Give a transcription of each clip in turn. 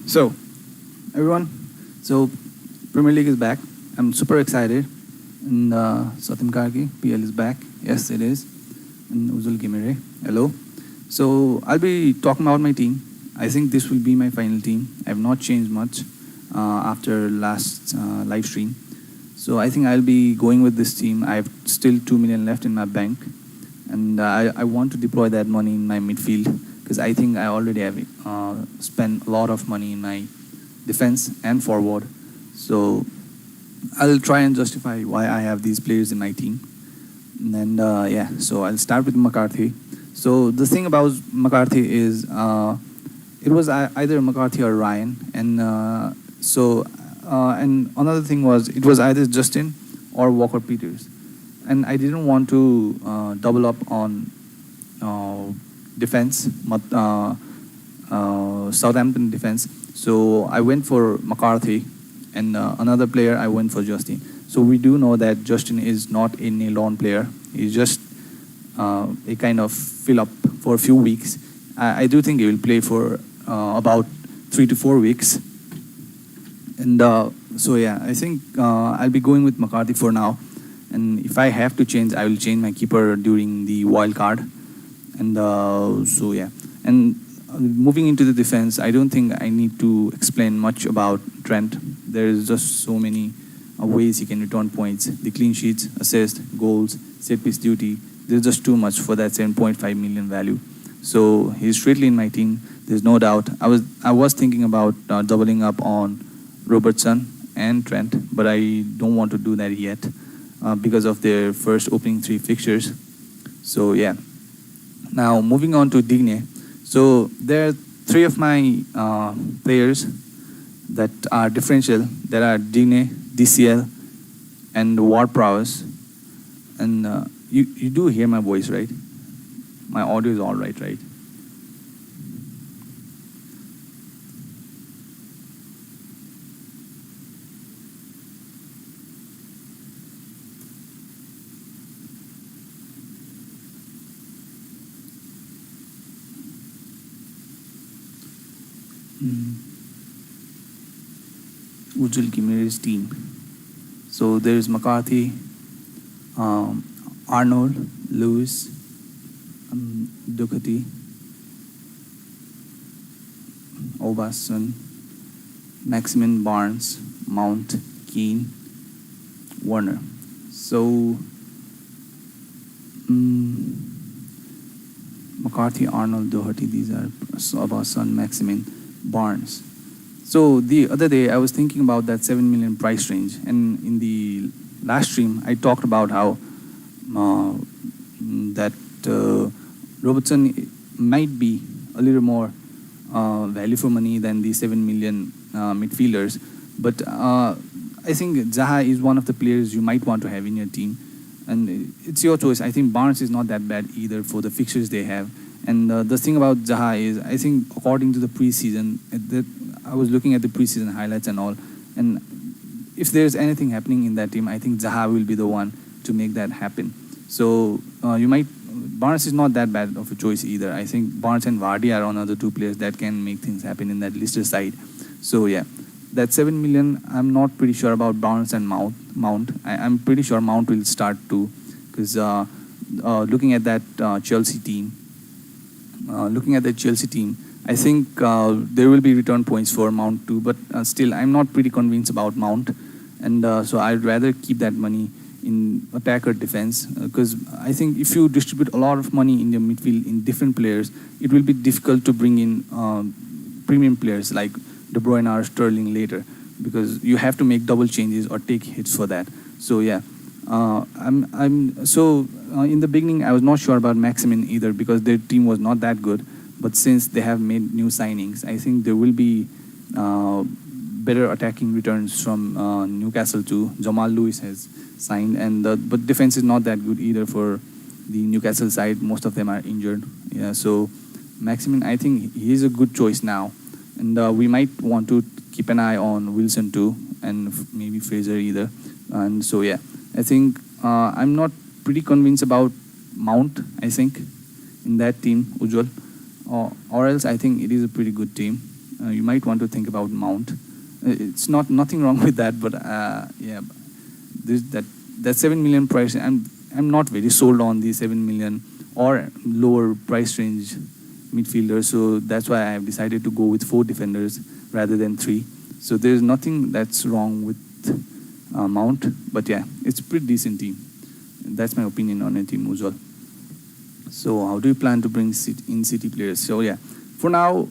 So, everyone, so Premier League is back. I'm super excited. And Satim Karki, PL is back. Yes, it is. And Uzul Gimere, hello. So, I'll be talking about my team. I think this will be my final team. I have not changed much after last live stream. So, I think I'll be going with this team. I have still 2 million left in my bank. And I want to deploy that money in my midfield because I think I already have spent a lot of money in my defense and forward. So I'll try and justify why I have these players in my team. And yeah, so I'll start with McCarthy. So the thing about McCarthy is it was either McCarthy or Ryan. And and another thing was it was either Justin or Walker Peters. And I didn't want to double up on defense, Southampton defense. So I went for McCarthy, and another player I went for Justin. So we do know that Justin is not a loan player. He's just a kind of fill up for a few weeks. I do think he will play for about 3 to 4 weeks. And so yeah, I think I'll be going with McCarthy for now. And if I have to change, I will change my keeper during the wild card. And so yeah. And moving into the defense, I don't think I need to explain much about Trent. There is just so many ways he can return points. The clean sheets, assists, goals, set piece duty. There's just too much for that 7.5 million value. So he's straightly in my team. There's no doubt. I was thinking about doubling up on Robertson and Trent, but I don't want to do that yet. Because of their first opening 3 fixtures. So yeah. Now moving on to Digne. So there are 3 of my players that are differential. There are Digne, DCL, and Ward Prowess. And you do hear my voice, right? My audio is all right, right? Ujjwal Kimere's team. So there's McCarthy, Arnold, Lewis, Ducati, Obason, Maximin, Barnes, Mount, Keane, Warner. So McCarthy, Arnold, Doherty, these are Obason, Maximin, Barnes. So the other day I was thinking about that 7 million price range, and in the last stream I talked about how that Robertson might be a little more value for money than the 7 million midfielders, but I think Zaha is one of the players you might want to have in your team, and it's your choice. I think Barnes is not that bad either for the fixtures they have. And the thing about Zaha is, I think according to the preseason, I was looking at the preseason highlights and all, and if there's anything happening in that team, I think Zaha will be the one to make that happen. So Barnes is not that bad of a choice either. I think Barnes and Vardy are another 2 players that can make things happen in that Leicester side. So yeah, that 7 million, I'm not pretty sure about Barnes and Mount. I'm pretty sure Mount will start too, because looking at that Chelsea team, I think there will be return points for Mount too, but still, I'm not pretty convinced about Mount. And so I'd rather keep that money in attack or defense, because I think if you distribute a lot of money in your midfield in different players, it will be difficult to bring in premium players like De Bruyne or Sterling later, because you have to make double changes or take hits for that. So yeah. In the beginning, I was not sure about Maximin either, because their team was not that good. But since they have made new signings, I think there will be better attacking returns from Newcastle too. Jamal Lewis has signed, but defense is not that good either for the Newcastle side. Most of them are injured. Yeah, so Maximin, I think he is a good choice now, and we might want to keep an eye on Wilson too, and maybe Fraser either. And so yeah, I think I'm not pretty convinced about Mount, I think, in that team, Ujjwal. Or else I think it is a pretty good team. you might want to think about Mount. It's nothing wrong with that, but yeah, that 7 million price. I'm not very sold on the 7 million or lower price range midfielder. So that's why I have decided to go with 4 defenders rather than 3. So there's nothing that's wrong with Mount, but yeah, it's a pretty decent team. That's my opinion on a team, Ujjwal. So how do you plan to bring in City players? So yeah, for now,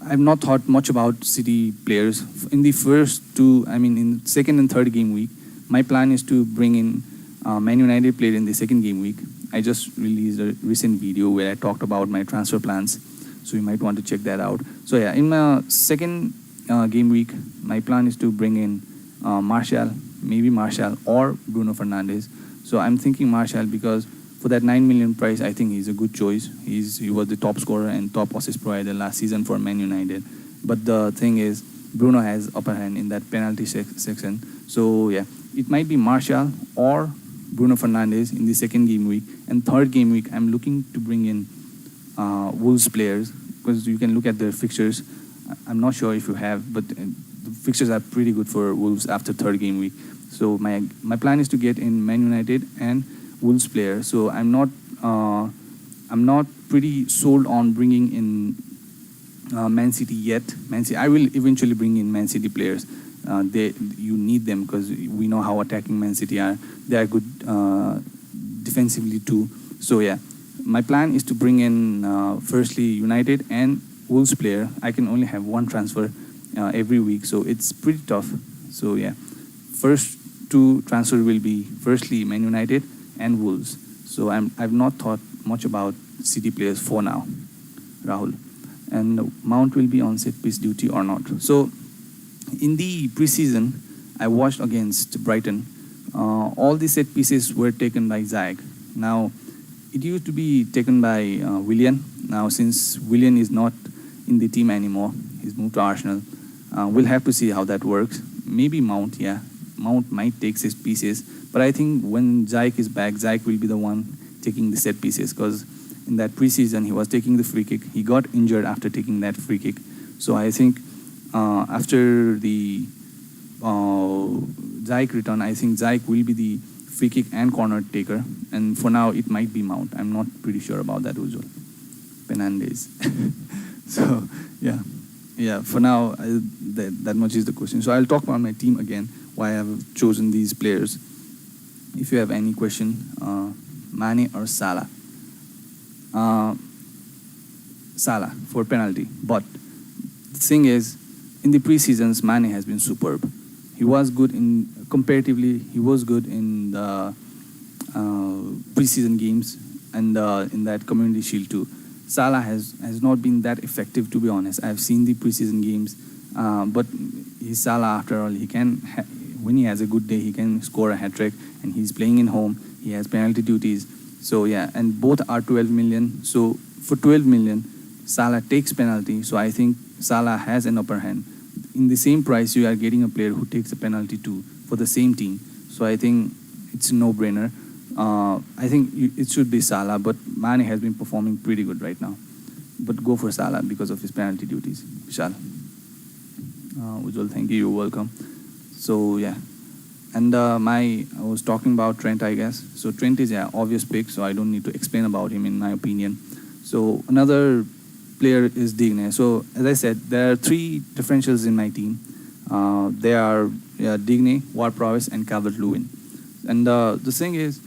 I've not thought much about City players. In the first 2, I mean in second and third game week, my plan is to bring in Man United player in the second game week. I just released a recent video where I talked about my transfer plans, so you might want to check that out. So yeah, in my second game week, my plan is to bring in maybe Martial or Bruno Fernandes. So I'm thinking Martial because for that 9 million price, I think he's a good choice. He was the top scorer and top assist provider last season for Man United. But the thing is, Bruno has upper hand in that penalty section. So yeah, it might be Martial or Bruno Fernandes in the second game week. And third game week, I'm looking to bring in Wolves players because you can look at their fixtures. I'm not sure if you have, but the fixtures are pretty good for Wolves after third game week. So my plan is to get in Man United and Wolves player. So I'm not pretty sold on bringing in Man City yet. I will eventually bring in Man City players. You need them because we know how attacking Man City are. They are good defensively too. So yeah, my plan is to bring in firstly United and Wolves player. I can only have 1 transfer every week, so it's pretty tough. So yeah, first 2 transfer will be firstly Man United and Wolves. So I've not thought much about City players for now, Rahul. And Mount will be on set piece duty or not. So in the preseason, I watched against Brighton. All the set pieces were taken by Ziyech. Now, it used to be taken by Willian. Now, since Willian is not in the team anymore, he's moved to Arsenal. We'll have to see how that works. Maybe Mount, yeah. Mount might take set pieces. But I think when Ziyech is back, Ziyech will be the one taking the set pieces because in that preseason, he was taking the free kick. He got injured after taking that free kick. So I think after the Ziyech return, I think Ziyech will be the free kick and corner taker. And for now, it might be Mount. I'm not pretty sure about that, Ujjwal. Fernandes. So, yeah. Yeah, for now, that much is the question. So I'll talk about my team again, why I have chosen these players. If you have any question, Mane or Salah? Salah for penalty. But the thing is, in the preseasons, Mane has been superb. He was good comparatively, he was good in the preseason games and in that Community Shield too. Salah has not been that effective, to be honest. I've seen the preseason games, but he's Salah after all. He can, when he has a good day, he can score a hat-trick, and he's playing in home. He has penalty duties. So yeah, and both are 12 million. So for 12 million, Salah takes penalty. So I think Salah has an upper hand. In the same price, you are getting a player who takes a penalty too for the same team. So I think it's a no-brainer. I think it should be Salah, but Mane has been performing pretty good right now. But go for Salah because of his penalty duties. Vishal. Ujjwal, thank you. You're welcome. So yeah. And I was talking about Trent, I guess. So Trent is an obvious pick, so I don't need to explain about him in my opinion. So another player is Digne. So as I said, there are 3 differentials in my team. They are Digne, Ward-Prowse, and Calvert-Lewin. And the thing is,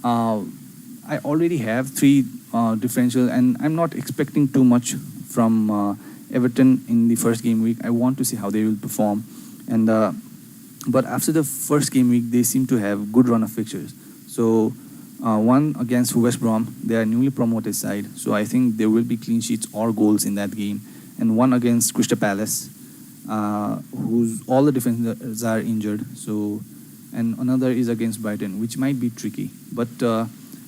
I already have 3 differentials, and I'm not expecting too much from Everton in the first game week. I want to see how they will perform. And but after the first game week, they seem to have good run of fixtures. So one against West Brom, they are newly promoted side. So I think there will be clean sheets or goals in that game. And one against Crystal Palace, whose all the defenders are injured. So, and another is against Brighton, which might be tricky. But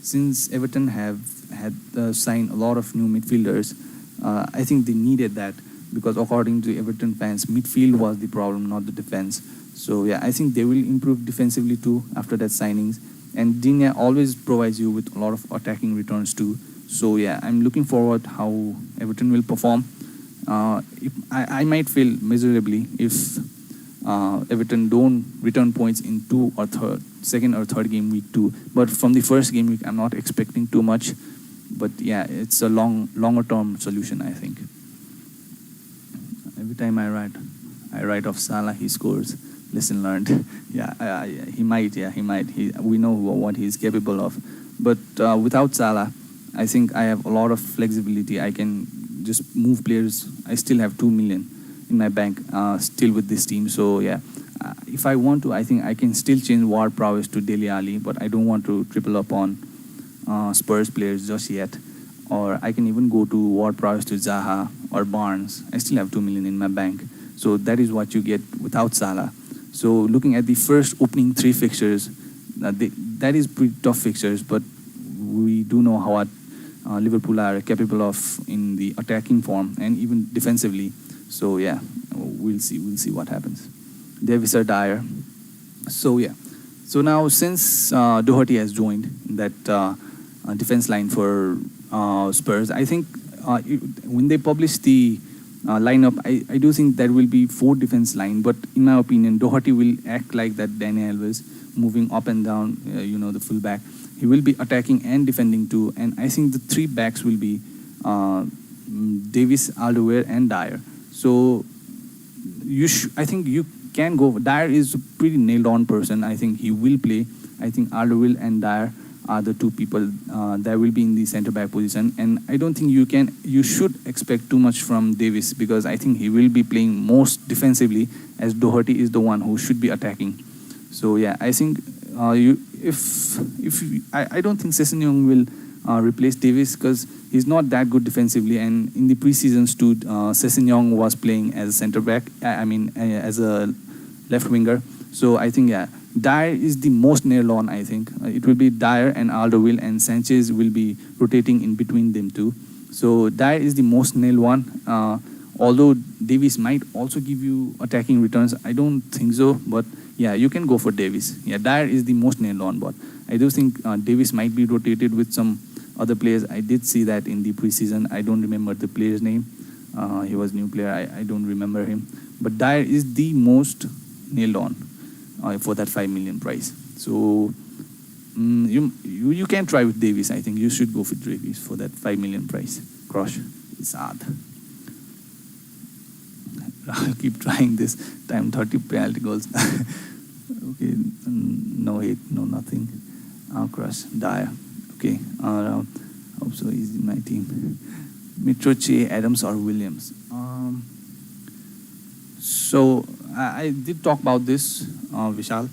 since Everton have had signed a lot of new midfielders, I think they needed that because according to Everton fans, midfield was the problem, not the defense. So yeah, I think they will improve defensively too after that signings. And Digne always provides you with a lot of attacking returns too. So yeah, I'm looking forward how Everton will perform. I might fail miserably if Everton don't return points in second or third game week 2. But from the first game week, I'm not expecting too much. But yeah, it's a longer term solution, I think. Every time I write off Salah, he scores. Lesson learned. Yeah, he might. Yeah, he might. We know what he's capable of. But without Salah, I think I have a lot of flexibility. I can just move players. I still have 2 million in my bank still with this team. So yeah, if I want to, I think I can still change Ward Prowess to Dele Alli, but I don't want to triple up on Spurs players just yet. Or I can even go to Ward Prowess to Zaha or Barnes. I still have 2 million in my bank. So that is what you get without Salah. So looking at the first opening 3 fixtures, that is pretty tough fixtures, but we do know how Liverpool are capable of in the attacking form and even defensively. So yeah, we'll see what happens. Davis or Dyer. So yeah. So now since Doherty has joined that defense line for Spurs, I think when they publish the lineup, I do think there will be 4 defense line. But in my opinion, Doherty will act like that Danny Alves, moving up and down, the full back. He will be attacking and defending too. And I think the 3 backs will be Davis, Alderweireld, and Dyer. So I think you can go. Dyer is a pretty nailed-on person. I think he will play. I think Alderweireld and Dyer are the 2 people that will be in the centre-back position. And I don't think you should expect too much from Davis, because I think he will be playing most defensively, as Doherty is the one who should be attacking. So yeah, I think I don't think Sessegnon will replace Davis, because he's not that good defensively. And in the preseasons too, Sessegnon was playing as a centre-back, as a left winger. So I think, yeah, Dyer is the most nailed-on, I think. It will be Dyer and Alderweireld, and Sanchez will be rotating in between them two. So Dyer is the most nailed one. Although Davis might also give you attacking returns, I don't think so. But yeah, you can go for Davis. Yeah, Dyer is the most nailed-on, but I do think Davis might be rotated with some other players. I did see that in the preseason. I don't remember the player's name. He was a new player. I don't remember him. But Dyer is the most nailed-on for that 5 million price. So you can try with Davis. I think you should go for Davis for that 5 million price. Crush. It's hard. I'll keep trying this time. 30 penalty goals. Okay, no hate, no nothing. Crush. Dyer. Okay. Hope so. He's in my team. Mitroche, Adams, or Williams. So I did talk about this, Vishal.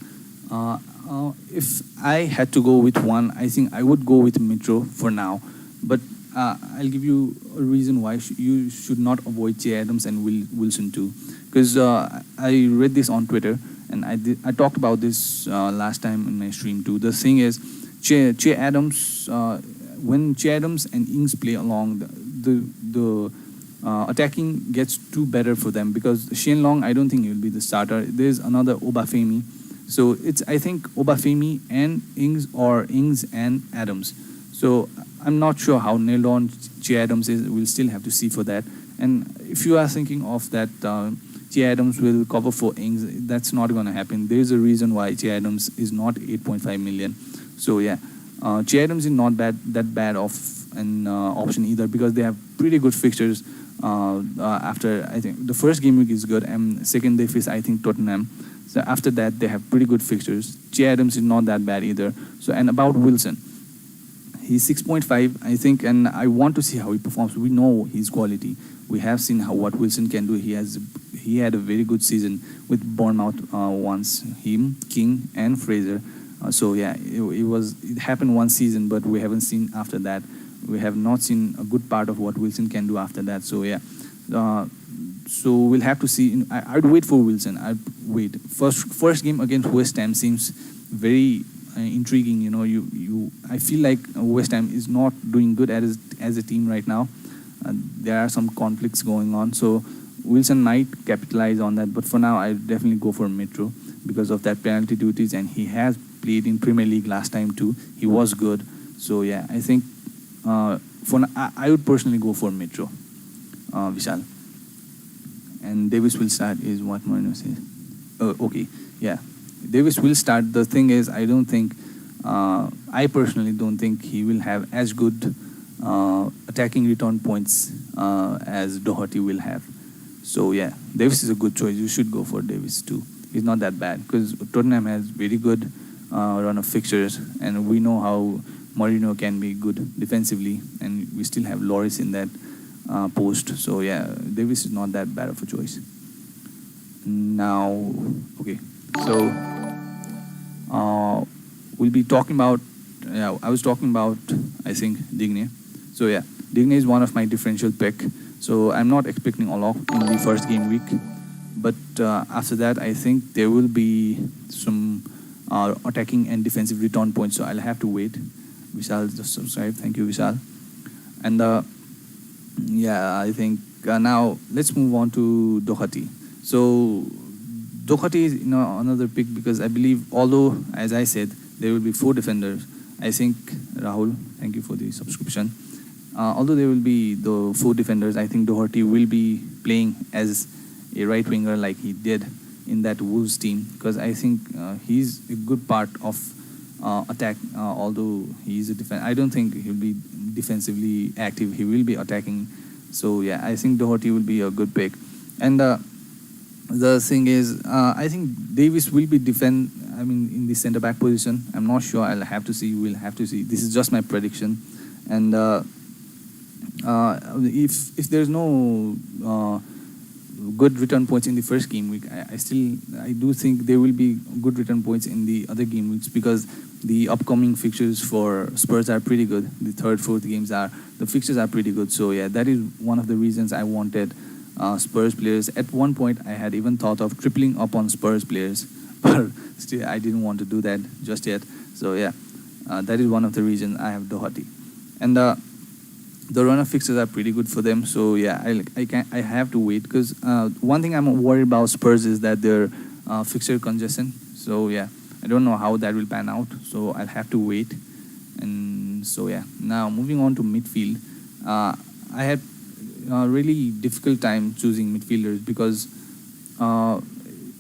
If I had to go with one, I think I would go with Mitro for now. But I'll give you a reason why you should not avoid Che Adams and Wilson too. Because I read this on Twitter, and I talked about this last time in my stream too. The thing is, Che Adams, when Che Adams and Ings play along, the attacking gets too better for them, because Shane Long, I don't think he will be the starter. There's another Obafemi. So it's, I think, Obafemi and Ings, or Ings and Adams. So I'm not sure how nailed on Che Adams is. We'll still have to see for that. And if you are thinking of that Che Adams will cover for Ings, that's not going to happen. There's a reason why Che Adams is not 8.5 million. So yeah, Che Adams is not that bad of an option either, because they have pretty good fixtures. After, I think, the first game week is good, and second they face, I think, Tottenham. So after that, they have pretty good fixtures. Che Adams is not that bad either. So, and about Wilson, he's 6.5, I think, and I want to see how he performs. We know his quality. We have seen what Wilson can do. He had a very good season with Bournemouth once. Him, King, and Fraser. So yeah, it happened one season, but we haven't seen after that. We have not seen a good part of what Wilson can do after that. So yeah, so we'll have to see. I'd wait for Wilson. I'd wait. First game against West Ham seems very intriguing. I feel like West Ham is not doing good as a team right now. There are some conflicts going on. So Wilson might capitalize on that. But for now, I definitely go for Mitro because of that penalty duties, and he has played in Premier League last time too. He was good. So yeah, I think I would personally go for Mitro. Vishal. and Davis will start is what Mourinho says. Okay, yeah, Davis will start. The thing is, I don't think, I personally don't think he will have as good attacking return points as Doherty will have. So yeah, Davis is a good choice. You should go for Davis too. He's not that bad because Tottenham has very good run of fixtures, and we know how Mourinho can be good defensively, and we still have Lloris in that post. So yeah, Davis is not that bad of a choice. Now, okay, so we'll be talking about. Yeah, I was talking about, I think, Digne. So yeah, Digne is one of my differential pick. So I'm not expecting a lot in the first game week, but after that, I think there will be some attacking and defensive return points. So I'll have to wait. Vishal just subscribe. Thank you, Vishal. And yeah, I think now let's move on to Doherty. So Doherty is another pick because I believe, although as I said, there will be 4 defenders. I think Rahul, thank you for the subscription. Although there will be the 4 defenders, I think Doherty will be playing as a right winger like he did in that Wolves team, because I think he's a good part of attack. Although he's a defense, I don't think he'll be defensively active. He will be attacking. So yeah, I think Doherty will be a good pick. And the thing is, I think Davis will be in the centre back position. I'm not sure. I'll have to see. We'll have to see. This is just my prediction. And if there's no good return points in the first game week, I do think there will be good return points in the other game weeks, because the upcoming fixtures for Spurs are pretty good. The third, fourth the fixtures are pretty good. So yeah, that is one of the reasons I wanted Spurs players. At one point, I had even thought of tripling up on Spurs players, but still I didn't want to do that just yet. So yeah, that is one of the reasons I have Doherty. And the run-up fixtures are pretty good for them. So yeah, I have to wait, because one thing I'm worried about Spurs is that their fixture congestion. So yeah, I don't know how that will pan out. So I'll have to wait. And so yeah, now moving on to midfield. I had a really difficult time choosing midfielders, because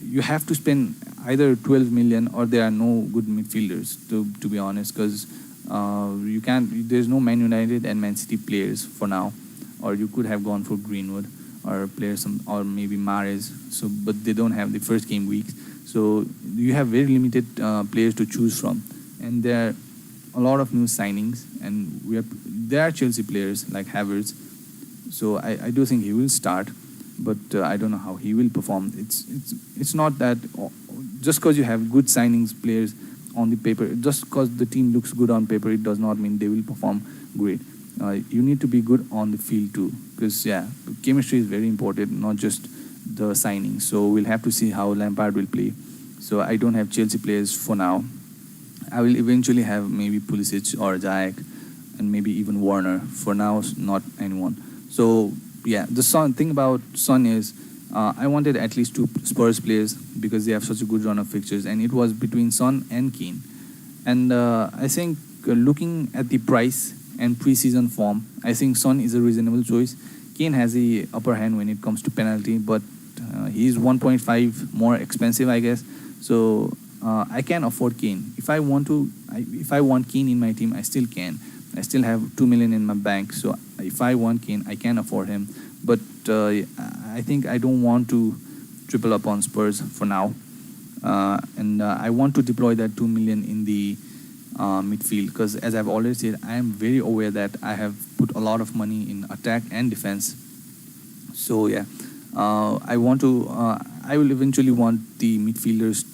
you have to spend either 12 million or there are no good midfielders, to be honest, because you can't. There's no Man United and Man City players for now, or you could have gone for Greenwood or or maybe Mahrez. So, but they don't have the first game weeks. So you have very limited players to choose from, and there are a lot of new signings, and there are Chelsea players like Havertz. So I do think he will start, but I don't know how he will perform. It's not that just because you have good signings players on the paper, just because the team looks good on paper, it does not mean they will perform great. You need to be good on the field too, because yeah, chemistry is very important, not just the signings. So we'll have to see how Lampard will play. So I don't have Chelsea players for now. I will eventually have maybe Pulisic or Ziyech, and maybe even Warner. For now, not anyone. So yeah, the thing about Son is, I wanted at least 2 Spurs players because they have such a good run of fixtures, and it was between Son and Kane. And I think looking at the price and preseason form, I think Son is a reasonable choice. Kane has the upper hand when it comes to penalty, but he's 1.5 more expensive, I guess. So I can afford Kane. If I want Kane in my team, I still can. I still have 2 million in my bank. So if I want Kane, I can afford him. But I think I don't want to triple up on Spurs for now. And I want to deploy that 2 million in the midfield, because as I've already said, I am very aware that I have put a lot of money in attack and defense. So yeah, I will eventually want the midfielders,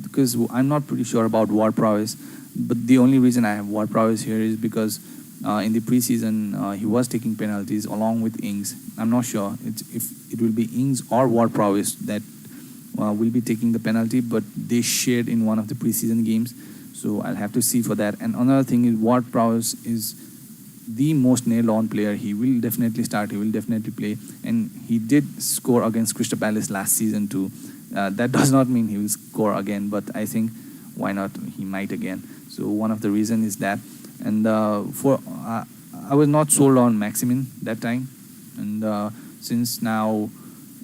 because I'm not pretty sure about Ward Prowess. But the only reason I have Ward Prowess here is because in the preseason he was taking penalties along with Ings. I'm not sure if it will be Ings or Ward Prowess that will be taking the penalty, but they shared in one of the preseason games. So I'll have to see for that. And another thing is, Ward Prowess is the most nailed-on player. He will definitely start. He will definitely play. And he did score against Crystal Palace last season too. That does not mean he will score again, but I think why not? He might again. So one of the reasons is that. And I was not sold on Maximin that time. And since now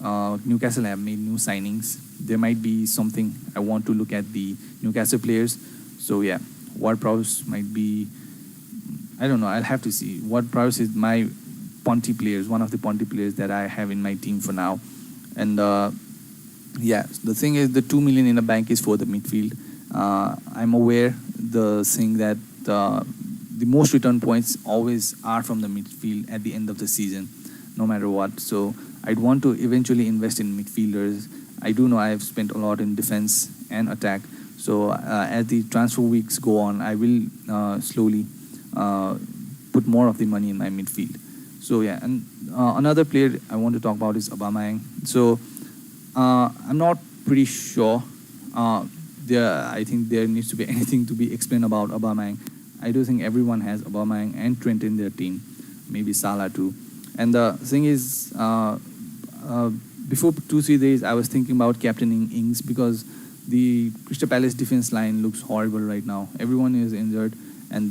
Newcastle have made new signings. There might be something I want to look at the Newcastle players. So yeah, Ward-Prowse might be. I don't know. I'll have to see. Ward-Prowse is my Ponty players, one of the Ponty players that I have in my team for now. And yeah, the thing is, the 2 million in the bank is for the midfield. I'm aware the thing that the most return points always are from the midfield at the end of the season, no matter what. So I'd want to eventually invest in midfielders. I do know I've spent a lot in defense and attack. So as the transfer weeks go on, I will slowly put more of the money in my midfield. So yeah, and another player I want to talk about is Aubameyang. So I'm not pretty sure. I think there needs to be anything to be explained about Aubameyang. I do think everyone has Aubameyang and Trent in their team, maybe Salah too. And the thing is, before 2-3 days, I was thinking about captaining Ings because the Crystal Palace defense line looks horrible right now. Everyone is injured, and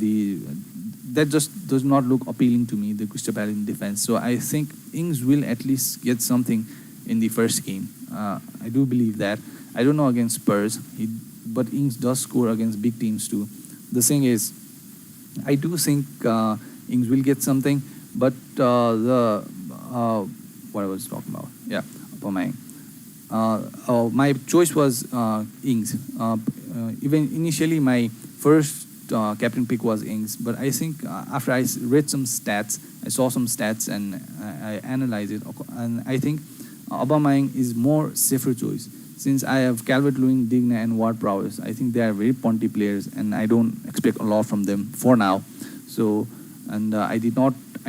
that just does not look appealing to me, the Crystal Palace defense. So I think Ings will at least get something in the first game. I do believe that. I don't know against Spurs, but Ings does score against big teams too. The thing is, I do think Ings will get something, but what I was talking about, yeah, Aubameyang. My choice was Ings. Even initially, my first captain pick was Ings, but I think after I read some stats, I saw some stats and I analyzed it, and I think Aubameyang is more safer choice. Since I have Calvert-Lewin, Digne, and Ward-Prowse, I think they are very Ponty players, and I don't expect a lot from them for now. So, and I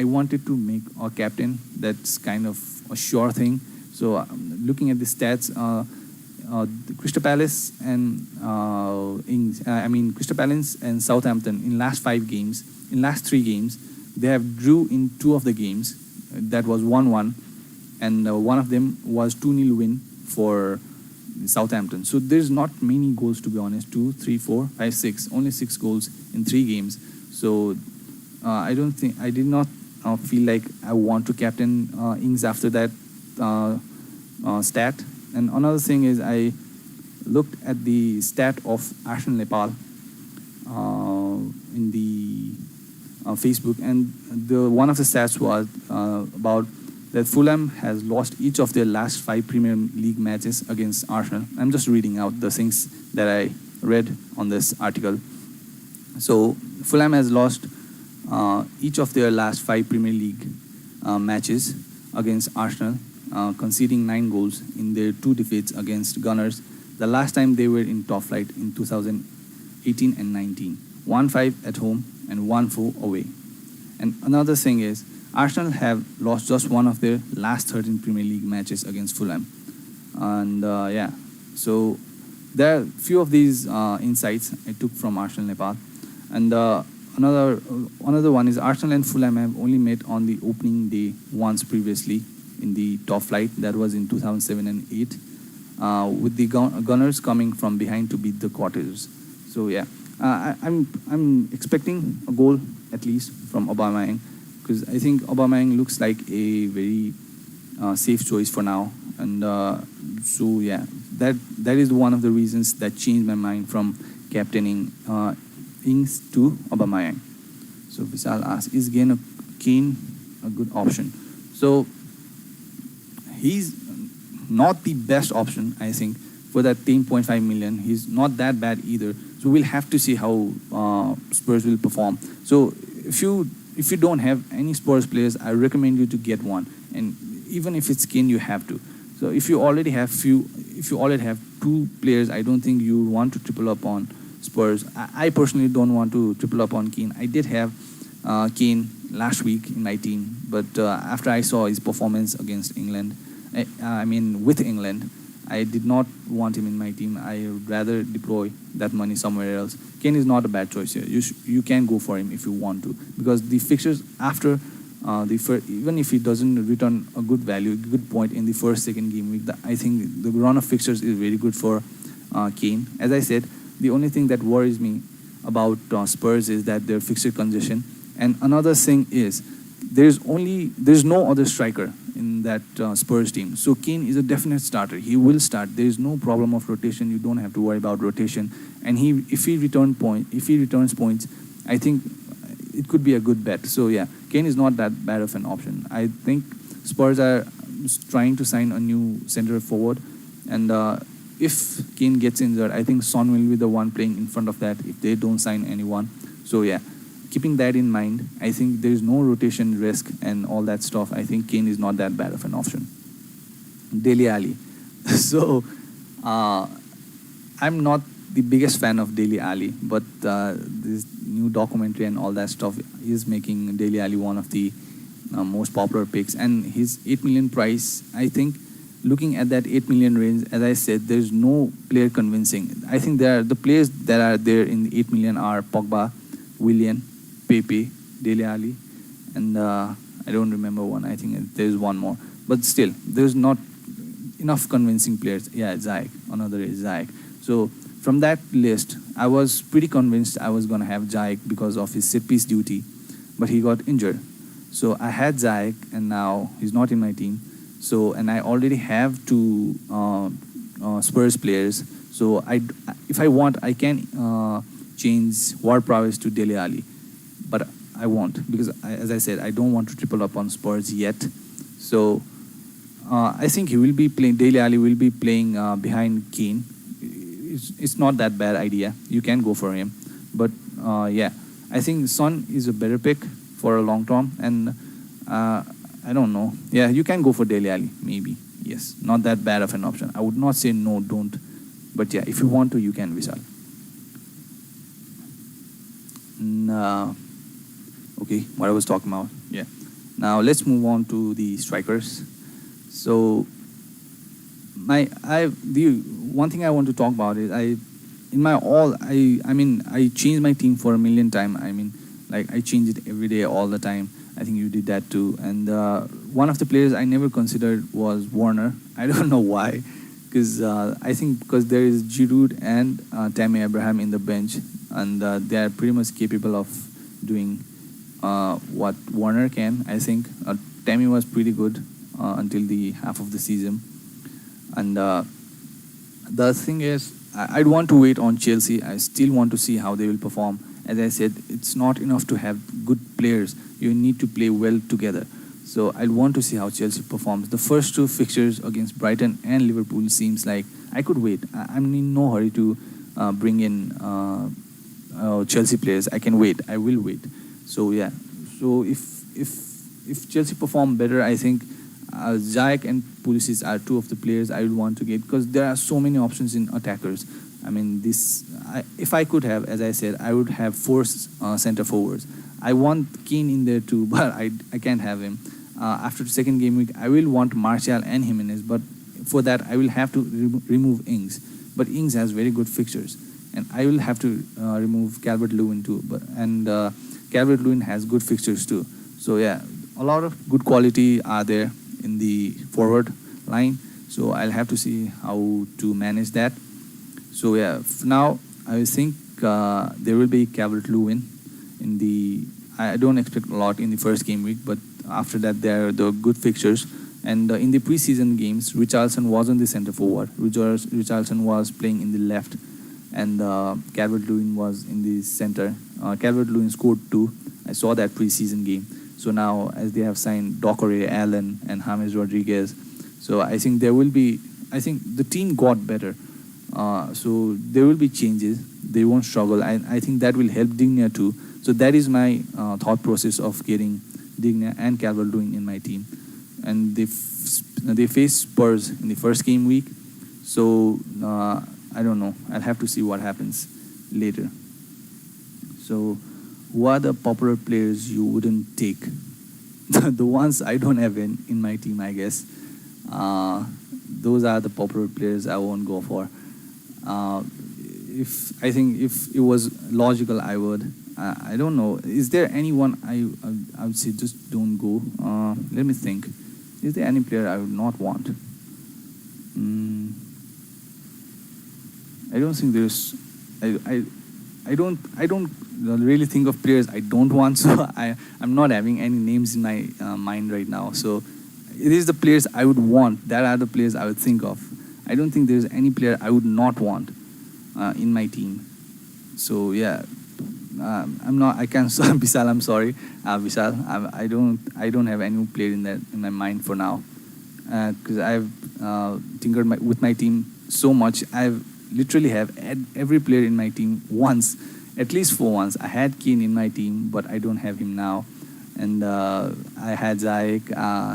wanted to make a captain that's kind of a sure thing. So, looking at the stats, the Crystal Palace and Crystal Palace and Southampton in last 3 games, they have drew in 2 of the games. That was 1-1, and one of them was 2-0 win for Southampton. So there's not many goals, to be honest. 2, 3, 4, 5, 6. Only 6 goals in 3 games. So I did not feel like I want to captain Ings after that stat. And another thing is I looked at the stat of Arsenal Nepal in the Facebook, and one of the stats was about that Fulham has lost each of their last 5 Premier League matches against Arsenal. I'm just reading out the things that I read on this article. So Fulham has lost each of their last 5 Premier League matches against Arsenal, conceding 9 goals in their 2 defeats against Gunners. The last time they were in top flight in 2018 and 19. 1-5 at home and 1-4 away. And another thing is, Arsenal have lost just one of their last 13 Premier League matches against Fulham. And yeah, so there are few of these insights I took from Arsenal Nepal. And another one is Arsenal and Fulham have only met on the opening day once previously in the top flight. That was in 2007 and 8, with the Gunners coming from behind to beat the Quarters. So yeah, I'm expecting a goal at least from Aubameyang, because I think Aubameyang looks like a very safe choice for now. And so yeah, that is one of the reasons that changed my mind from captaining Ings to Aubameyang. So Vishal asks, is Kane a good option? So he's not the best option, I think, for that 10.5 million. He's not that bad either. So we'll have to see how Spurs will perform. So if you don't have any Spurs players, I recommend you to get one. And even if it's Kane, you have to. So if you already have 2 players, I don't think you want to triple up on Spurs. I personally don't want to triple up on Kane. I did have Kane last week in my team, but after I saw his performance against England, with England, I did not want him in my team. I would rather deploy that money somewhere else. Kane is not a bad choice here. You can go for him if you want to, because the fixtures after even if he doesn't return a good value, good point in the second game week, I think the run of fixtures is very good for Kane. As I said, the only thing that worries me about Spurs is that their fixture congestion. And another thing is, there's no other striker in that Spurs team. So Kane is a definite starter. He will start. There is no problem of rotation. You don't have to worry about rotation. And if he returns points, I think it could be a good bet. So yeah, Kane is not that bad of an option. I think Spurs are trying to sign a new center forward, and if Kane gets injured, I think Son will be the one playing in front of that if they don't sign anyone. So yeah, keeping that in mind, I think there is no rotation risk and all that stuff. I think Kane is not that bad of an option. Dele Alli. So I'm not the biggest fan of Dele Alli, but this new documentary and all that stuff is making Dele Alli one of the most popular picks. And his 8 million price, I think, looking at that 8 million range, as I said, there's no player convincing. I think the players that are there in the 8 million are Pogba, Willian, Pepe, Dele Alli, and I don't remember one. I think there's one more. But still, there's not enough convincing players. Yeah, Ziyech. Another is Ziyech. So from that list, I was pretty convinced I was going to have Ziyech because of his set-piece duty, but he got injured. So I had Ziyech, and now he's not in my team. So, and I already have two Spurs players. So if I want, I can change Ward Prowess to Dele Alli, but I won't because, as I said, I don't want to triple up on Spurs yet. So I think he will be playing. Dele Alli will be playing behind Kane. It's not that bad idea. You can go for him, but yeah, I think Son is a better pick for a long term, and I don't know. Yeah, you can go for Dele Alli, maybe. Yes, not that bad of an option. I would not say no, don't. But yeah, if you want to, you can, Vishal. Okay, what I was talking about. Yeah. Now let's move on to the strikers. So the one thing I want to talk about is I changed my team for a million times. I mean, like I change it every day, all the time. I think you did that too. And one of the players I never considered was Warner. I don't know why, because I think because there is Giroud and Tammy Abraham in the bench, and they are pretty much capable of doing what Warner can. I think Tammy was pretty good until the half of the season. And the thing is, I'd want to wait on Chelsea. I still want to see how they will perform. As I said, it's not enough to have good players. You need to play well together. So I want to see how Chelsea performs. The first two fixtures against Brighton and Liverpool seems like I could wait. I'm in no hurry to bring in Chelsea players. I can wait. I will wait. So yeah. So if Chelsea perform better, I think Ziyech and Pulisic are two of the players I would want to get because there are so many options in attackers. I mean, if I could have, as I said, I would have four center forwards. I want Keane in there too, but I can't have him. After the second game week, I will want Martial and Jimenez, but for that, I will have to remove Ings. But Ings has very good fixtures, and I will have to remove Calvert-Lewin too. And Calvert-Lewin has good fixtures too. So yeah, a lot of good quality are there in the forward line. So I'll have to see how to manage that. So yeah, now I think there will be Calvert-Lewin in the. I don't expect a lot in the first game week, but after that there are the good fixtures. And in the preseason games, Richarlison wasn't the center forward. Richarlison was playing in the left, and Calvert-Lewin was in the center. Calvert-Lewin scored 2. I saw that preseason game. So now, as they have signed Doucouré, Allen, and James Rodriguez, so I think there will be. I think the team got better. So there will be changes. They won't struggle. I think that will help Digna too. So that is my thought process of getting Digna and Calvert-Lewin in my team. And they face Spurs in the first game week. So I don't know. I'll have to see what happens later. So who are the popular players you wouldn't take? The ones I don't have in my team, I guess. Those are the popular players I won't go for. If it was logical, I would. I don't know. Is there anyone I would say just don't go? Let me think. Is there any player I would not want? I don't think there's. I don't really think of players I don't want. So I'm not having any names in my mind right now. So it is the players I would want. That are the players I would think of. I don't think there's any player I would not want in my team. So yeah, I'm not. I can't. Vishal, I'm sorry, Vishal. I don't have any player in my mind for now, because I've tinkered with my team so much. I've literally have every player in my team once, at least for once. I had Kane in my team, but I don't have him now. And I had Zayek,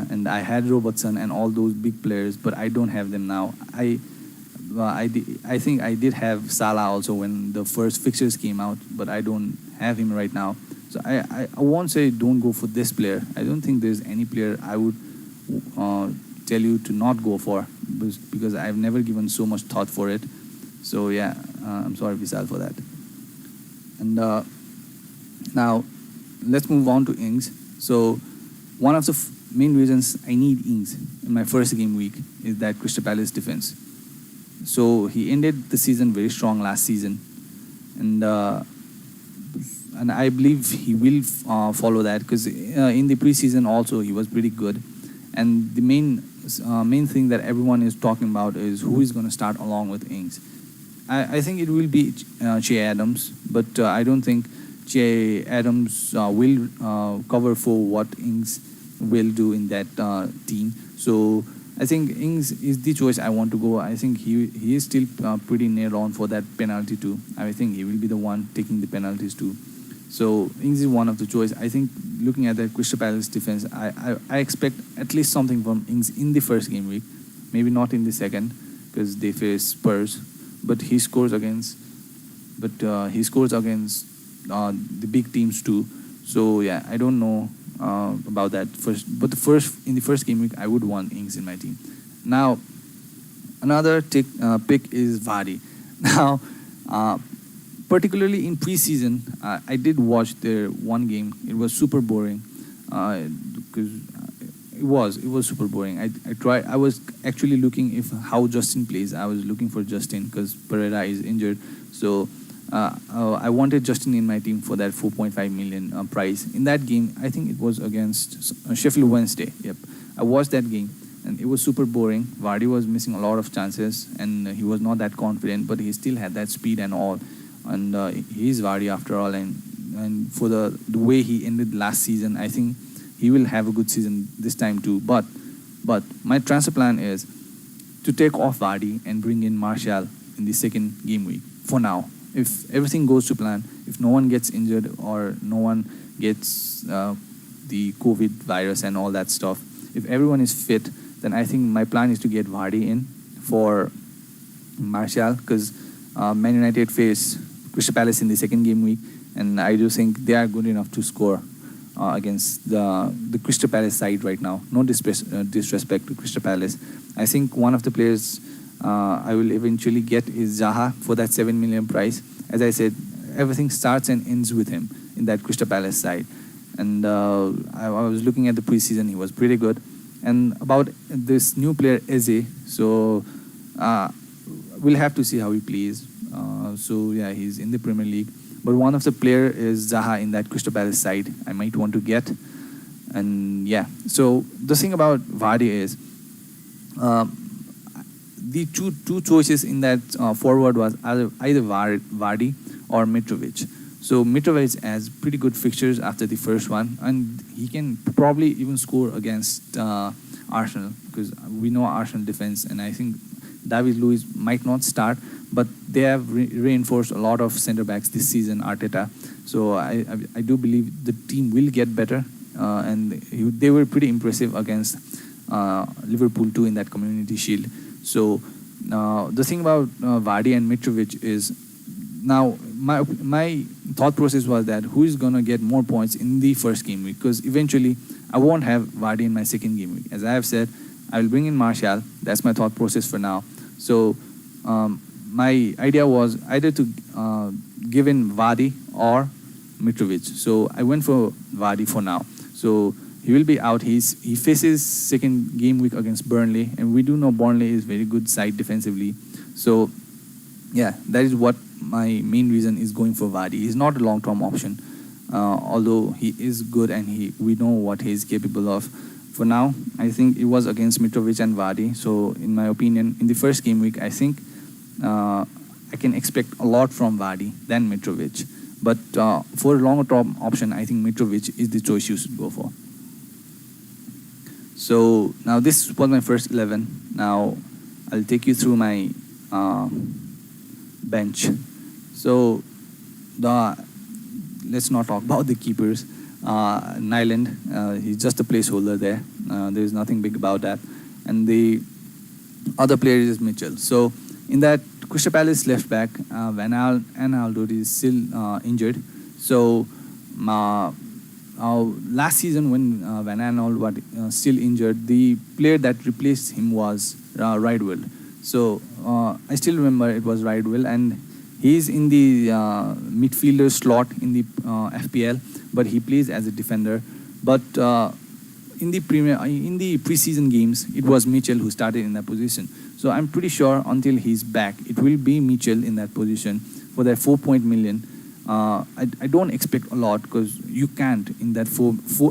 and I had Robertson and all those big players, but I don't have them now. I think I did have Salah also when the first fixtures came out, but I don't have him right now. So I won't say don't go for this player. I don't think there's any player I would tell you to not go for, because I've never given so much thought for it. So yeah, I'm sorry, Vishal, for that. And now let's move on to Ings. So one of the main reasons I need Ings in my first game week is that Crystal Palace defense. So he ended the season very strong last season, and I believe he will follow that, because in the preseason also he was pretty good. And the main thing that everyone is talking about is who is going to start along with Ings. I think it will be Che Adams, but I don't think Che Adams will cover for what Ings will do in that team. So I think Ings is the choice I want to go. I think he is still pretty near on for that penalty too. I think he will be the one taking the penalties too. So Ings is one of the choice. I think looking at the Crystal Palace defense, I expect at least something from Ings in the first game week. Maybe not in the second, because they face Spurs. But he scores against the big teams too. So yeah, I don't know about that first. But in the first game week, I would want Ings in my team. Now, another pick is Vardy. Now, particularly in preseason, I did watch their one game. It was super boring, because it was super boring. I was actually looking how Justin plays. I was looking for Justin because Pereira is injured. So I wanted Justin in my team for that 4.5 million price. In that game, I think it was against Sheffield Wednesday. Yep, I watched that game and it was super boring. Vardy was missing a lot of chances and he was not that confident, but he still had that speed and all. And he's Vardy after all. And for the way he ended last season, I think he will have a good season this time too. But my transfer plan is to take off Vardy and bring in Martial in the second game week for now. If everything goes to plan, if no one gets injured or no one gets the COVID virus and all that stuff, if everyone is fit, then I think my plan is to get Vardy in for Martial, because Man United face Crystal Palace in the second game week, and I do think they are good enough to score against the Crystal Palace side right now. No disrespect to Crystal Palace. I think one of the players I will eventually get is Zaha for that 7 million price. As I said, everything starts and ends with him in that Crystal Palace side. And I was looking at the preseason, he was pretty good. And about this new player, Eze, so we'll have to see how he plays. So yeah, he's in the Premier League. But one of the player is Zaha in that Crystal Palace side I might want to get. And yeah, so the thing about Vardy is the two choices in that forward was either Vardy or Mitrovic. So Mitrovic has pretty good fixtures after the first one, and he can probably even score against Arsenal, because we know Arsenal defense, and I think David Luiz might not start, but they have reinforced a lot of centre backs this season, Arteta. So I do believe the team will get better, and they were pretty impressive against Liverpool too in that Community Shield. So the thing about Vardy and Mitrovic is, now my thought process was that who is going to get more points in the first game week, because eventually I won't have Vardy in my second game week. As I have said, I will bring in Martial. That's my thought process for now. So my idea was either to give in Vardy or Mitrovic. So I went for Vardy for now. So he will be out. He faces second game week against Burnley, and we do know Burnley is very good side defensively. So yeah, that is what my main reason is going for Vardy. He's not a long-term option, although he is good and we know what he is capable of. For now, I think it was against Mitrovic and Vardy. So in my opinion, in the first game week, I think I can expect a lot from Vardy than Mitrovic. But for a longer term option, I think Mitrovic is the choice you should go for. So now this was my first 11. Now I'll take you through my bench. So let's not talk about the keepers. Nyland, he's just a placeholder there. There's nothing big about that. And the other player is Mitchell. So in that Crystal Palace left back, Van Gaal and Aldo is still injured. So last season when Van Gaal was still injured, the player that replaced him was Ridewell. So I still remember it was Ridewell, and he's in the midfielder slot in the FPL, but he plays as a defender. But in the preseason games, it was Mitchell who started in that position. So I'm pretty sure until he's back, it will be Mitchell in that position for that 4 million. I don't expect a lot because you can't in that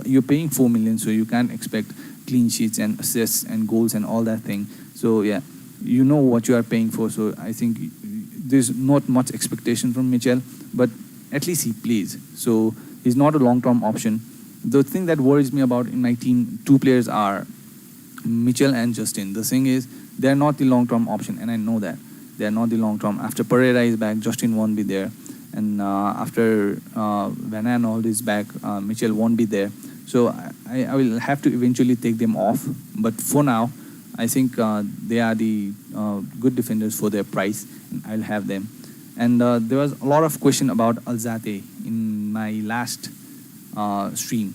you're paying 4 million, so you can't expect clean sheets and assists and goals and all that thing. So yeah, you know what you are paying for. So I think there's not much expectation from Mitchell, but at least he plays. So he's not a long-term option. The thing that worries me about in my team, two players are Mitchell and Justin. The thing is, they're not the long-term option, and I know that. They're not the long-term. After Pereira is back, Justin won't be there. And after Van Gaal is back, Mitchell won't be there. So I will have to eventually take them off. But for now, I think they are the good defenders for their price, and I'll have them. And there was a lot of question about Alzate in my last stream.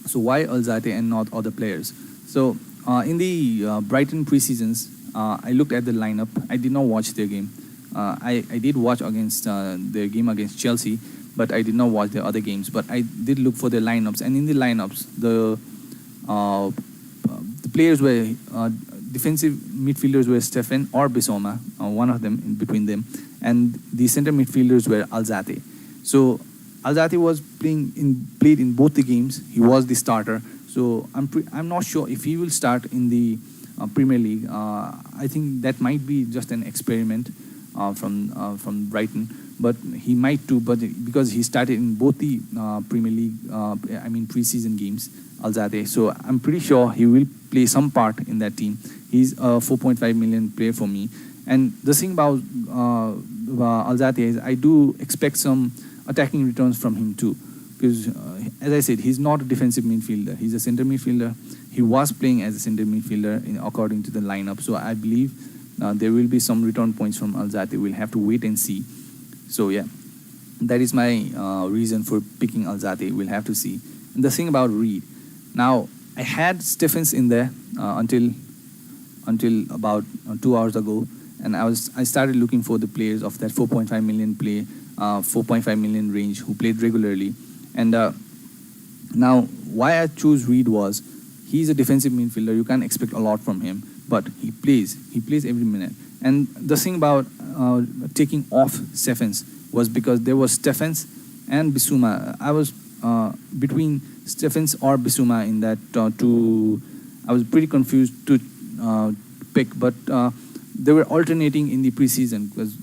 So why Alzate and not other players? So in the Brighton preseasons, I looked at the lineup. I did not watch their game. I did watch against their game against Chelsea, but I did not watch their other games. But I did look for their lineups, and in the lineups, the players were defensive midfielders were Stefan or Bissouma, one of them in between them, and the center midfielders were Alzate. So Alzate was played in both the games. He was the starter. So I'm not sure if he will start in the Premier League. I think that might be just an experiment from Brighton, but he might too. But because he started in both the Premier League, preseason games, Alzate. So I'm pretty sure he will play some part in that team. He's a 4.5 million player for me. And the thing about Alzate is I do expect some attacking returns from him too. Because, as I said, he's not a defensive midfielder. He's a center midfielder. He was playing as a center midfielder according to the lineup. So I believe there will be some return points from Alzate. We'll have to wait and see. So yeah, that is my reason for picking Alzate. We'll have to see. And the thing about Reed. Now, I had Stephens in there until about 2 hours ago. And I started looking for the players of that 4.5 million 4.5 million range who played regularly. And now, why I chose Reed was he's a defensive midfielder. You can't expect a lot from him, but he plays. He plays every minute. And the thing about taking off Stephens was because there was Stephens and Bissouma. I was between Stephens or Bissouma in that two. I was pretty confused to pick, but they were alternating in the preseason because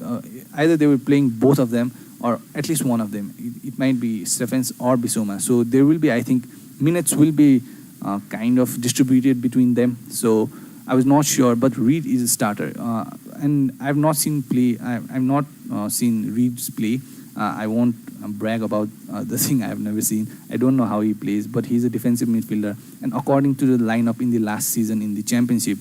either they were playing both of them or at least one of them. It might be Stephens or Bissouma. So there will be, I think, minutes will be kind of distributed between them. So I was not sure, but Reed is a starter. And I've not seen play. I've not seen Reed's play. I won't brag about the thing I've never seen. I don't know how he plays, but he's a defensive midfielder. And according to the lineup in the last season in the championship,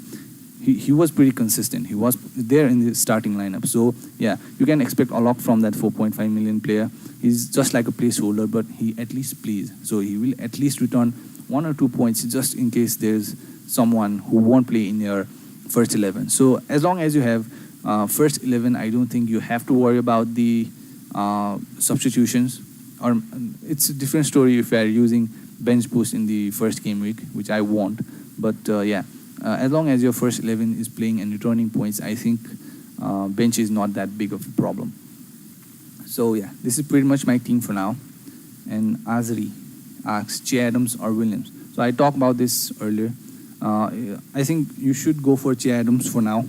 he was pretty consistent. He was there in the starting lineup. So, yeah, you can expect a lot from that 4.5 million player. He's just like a placeholder, but he at least plays. So he will at least return 1 or 2 points just in case there's someone who won't play in your first 11. So as long as you have first 11, I don't think you have to worry about the substitutions. Or it's a different story if you are using bench boost in the first game week, which I won't. But yeah. As long as your first 11 is playing and returning points, I think bench is not that big of a problem. So yeah, this is pretty much my team for now. And Azri asks, Che Adams or Williams? So I talked about this earlier. I think you should go for Che Adams for now.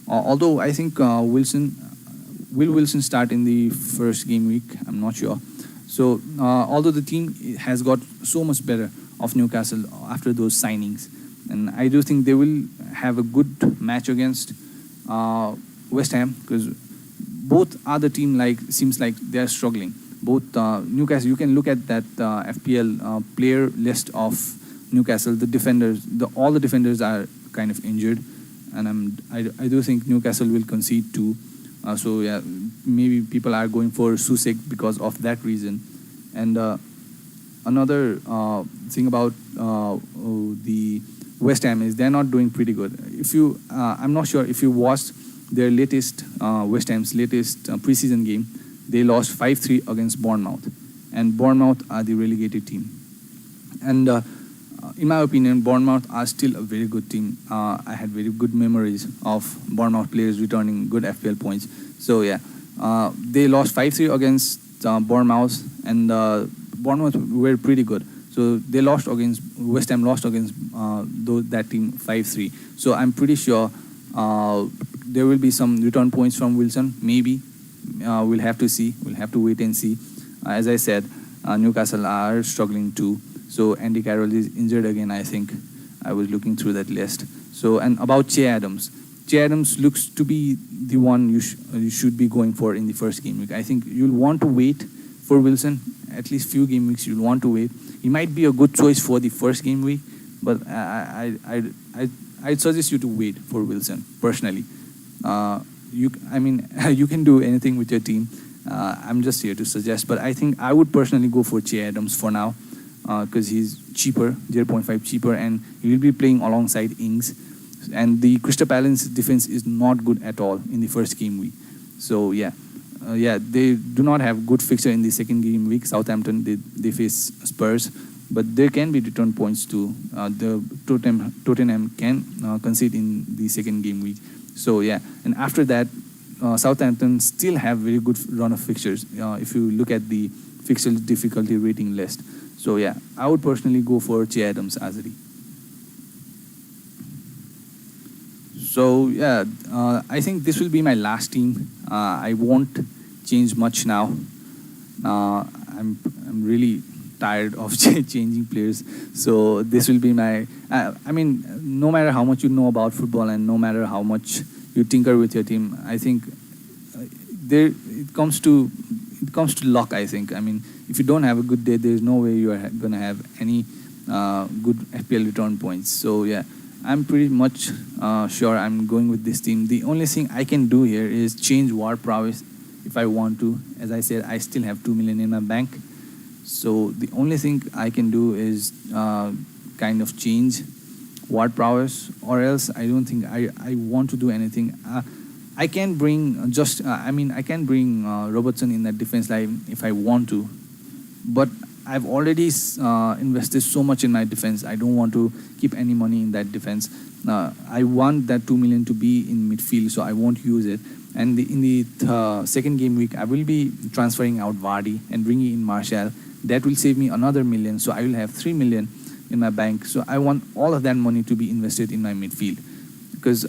Although I think Will Wilson start in the first game week. I'm not sure. So although the team has got so much better of Newcastle after those signings, and I do think they will have a good match against West Ham, because both other team seems like they are struggling. Both Newcastle, you can look at that FPL player list of Newcastle. The defenders, all the defenders are kind of injured, and I do think Newcastle will concede too. So yeah, maybe people are going for Susek because of that reason. And another thing about the West Ham is they're not doing pretty good. If you, I'm not sure if you watched their latest West Ham's latest preseason game, they lost 5-3 against Bournemouth, and Bournemouth are the relegated team. And in my opinion, Bournemouth are still a very good team. I had very good memories of Bournemouth players returning good FPL points. So yeah, they lost 5-3 against Bournemouth, and Bournemouth were pretty good. So they lost against West Ham, lost against that team 5-3. So I'm pretty sure there will be some return points from Wilson. Maybe we'll have to see. We'll have to wait and see. As I said, Newcastle are struggling too. So Andy Carroll is injured again, I think. I was looking through that list. So, and about Che Adams. Che Adams looks to be the one you should be going for in the first game week. I think you'll want to wait for Wilson. At least few game weeks you'll want to wait. He might be a good choice for the first game week, but I'd suggest you to wait for Wilson, personally. You can do anything with your team. I'm just here to suggest, but I think I would personally go for Che Adams for now, because he's cheaper, 0.5 cheaper, and he will be playing alongside Ings. And the Crystal Palace defense is not good at all in the first game week. So yeah, they do not have good fixture in the second game week. Southampton, they face Spurs, but there can be return points too. The Tottenham can concede in the second game week. So yeah, and after that, Southampton still have very good run of fixtures. If you look at the fixture difficulty rating list. So yeah, I would personally go for Che Adams Azari. So yeah, I think this will be my last team. I won't change much now. I'm really tired of changing players. So this will be my. No matter how much you know about football and no matter how much you tinker with your team, I think it comes to luck. I think. If you don't have a good day, there's no way you are gonna have any good FPL return points. So yeah, I'm pretty much sure I'm going with this team. The only thing I can do here is change war prowess if I want to. As I said, I still have 2 million in my bank. So the only thing I can do is kind of change war prowess, or else I don't think I want to do anything. I can bring I can bring Robertson in that defense line if I want to, but I've already invested so much in my defense. I don't want to keep any money in that defense. I want that 2 million to be in midfield, so I won't use it. And in the second game week, I will be transferring out Vardy and bringing in Martial. That will save me another million, so I will have 3 million in my bank. So I want all of that money to be invested in my midfield, because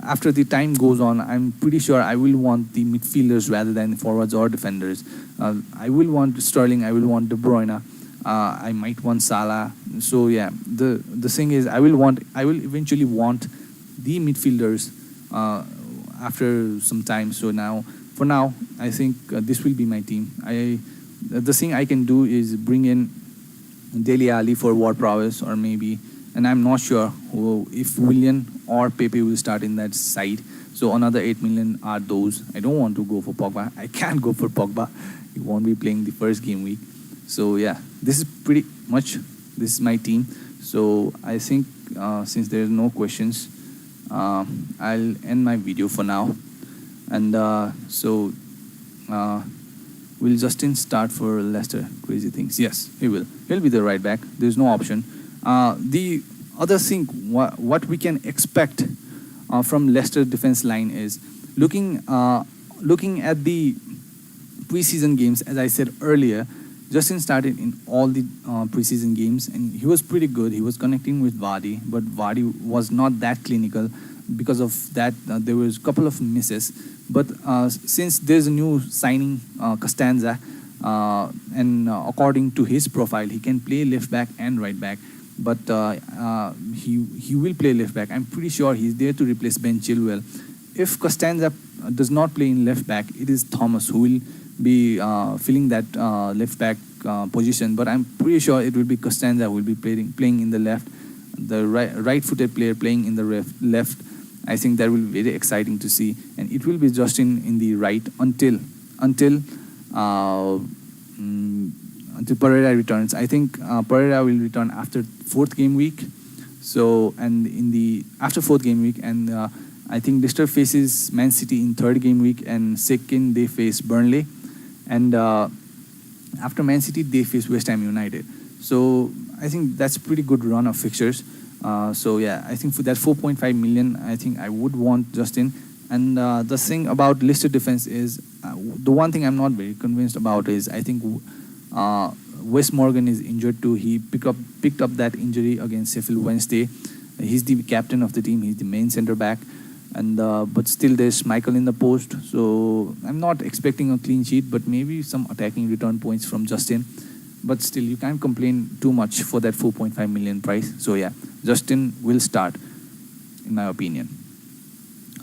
after the time goes on, I'm pretty sure I will want the midfielders rather than forwards or defenders. I will want Sterling, I will want De Bruyne, I might want Salah. So yeah, the thing is, I will eventually want the midfielders after some time. So now, for now, I think this will be my team. The thing I can do is bring in Dele Alli for war prowess, or maybe, and I'm not sure if Willian or Pepe will start in that side. So another 8 million are those. I don't want to go for Pogba. I can't go for Pogba. He won't be playing the first game week. So yeah, this is my team. So I think since there's no questions, I'll end my video for now. And will Justin start for Leicester? Crazy things. Yes, he will. He'll be the right back. There's no option. The other thing, what we can expect from Leicester defense line is looking at the preseason games. As I said earlier, Justin started in all the preseason games, and he was pretty good. He was connecting with Vardy, but Vardy was not that clinical. Because of that, there was a couple of misses. But since there's a new signing, Costanza, and according to his profile, he can play left back and right back. But he will play left back. I'm pretty sure he's there to replace Ben Chilwell. If Costanza does not play in left back, it is Thomas who will be filling that left back position. But I'm pretty sure it will be Costanza who will be playing in the left, the right-footed player playing in the left. I think that will be very exciting to see, and it will be Justin in the right until Pereira returns. I think Pereira will return after 4th game week. So, and after 4th game week, and I think Leicester faces Man City in 3rd game week, and 2nd they face Burnley, and after Man City they face West Ham United. So I think that's a pretty good run of fixtures. So yeah, I think for that 4.5 million, I think I would want Justin. And the thing about Leicester defense is, the one thing I'm not very convinced about is, I think Wes Morgan is injured too. He picked up that injury against Sheffield Wednesday. He's the captain of the team. He's the main centre back, and but still there's Michael in the post. So I'm not expecting a clean sheet, but maybe some attacking return points from Justin. But still, you can't complain too much for that 4.5 million price. So yeah, Justin will start, in my opinion.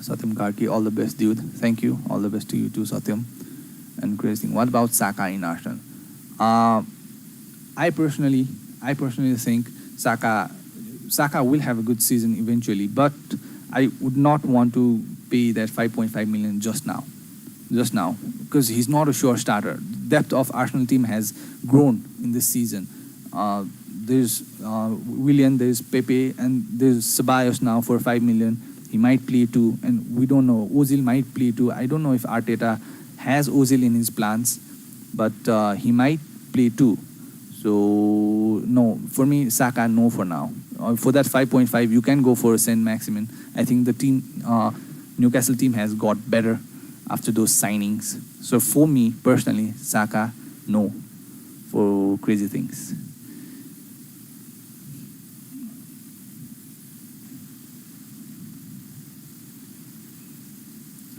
Satyam Karki, all the best, dude. Thank you. All the best to you too, Satyam. And crazy thing. What about Saka in Arsenal? I personally think Saka will have a good season eventually, but I would not want to pay that 5.5 million just now, because he's not a sure starter. Depth of Arsenal team has grown in this season. There's Willian, there's Pepe, and there's Ceballos now for 5 million. He might play too, and we don't know. Ozil might play too. I don't know if Arteta has Ozil in his plans, but he might play too. So no, for me, Saka, no for now. For that 5.5, you can go for Saint-Maximin. I think the team, Newcastle team has got better after those signings. So for me personally, Saka, no, for crazy things.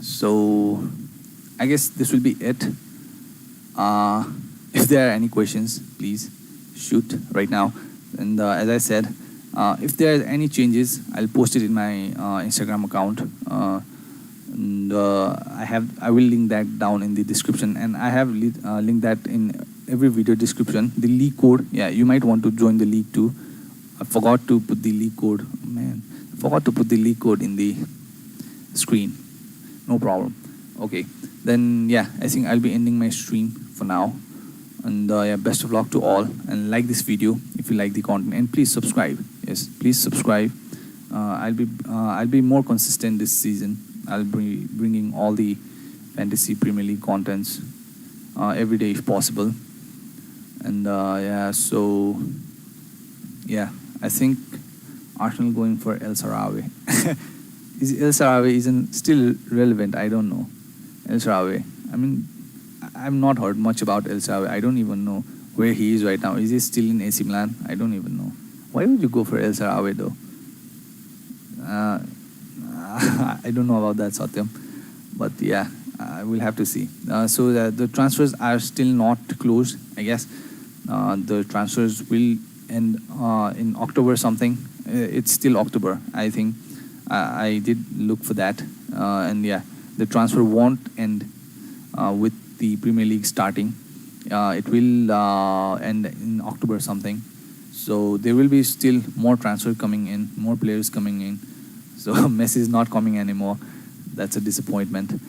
So I guess this will be it. If there are any questions, please shoot right now. And as I said, if there are any changes, I'll post it in my Instagram account. And I will link that down in the description, and I have linked that in every video description. The league code, yeah, you might want to join the league too. I forgot to put the league code. Man, I forgot to put the league code in the screen. No problem. Okay, then yeah, I think I'll be ending my stream for now. And yeah, best of luck to all, and like this video if you like the content, and please subscribe. Yes, please subscribe. I'll be more consistent this season. I'll be bringing all the fantasy Premier League contents every day if possible. And yeah, so yeah, I think Arsenal going for El Shaarawy. Is El Shaarawy isn't still relevant? I don't know. El Shaarawy. I mean, I've not heard much about El Shaarawy. I don't even know where he is right now. Is he still in AC Milan? I don't even know. Why would you go for El Shaarawy though? I don't know about that, Satyam. But yeah, I will have to see. So the transfers are still not closed, I guess. The transfers will end in October something. It's still October, I think. I did look for that. And yeah, the transfer won't end with the Premier League starting. It will end in October something. So there will be still more transfer coming in, more players coming in. So Messi is not coming anymore. That's a disappointment.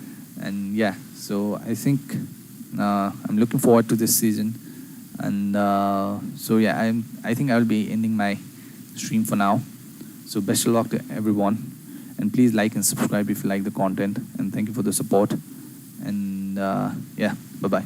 And yeah, so I think I'm looking forward to this season. And so yeah, I think I will be ending my stream for now. So best of luck to everyone. And please like and subscribe if you like the content. And thank you for the support. And yeah, bye-bye.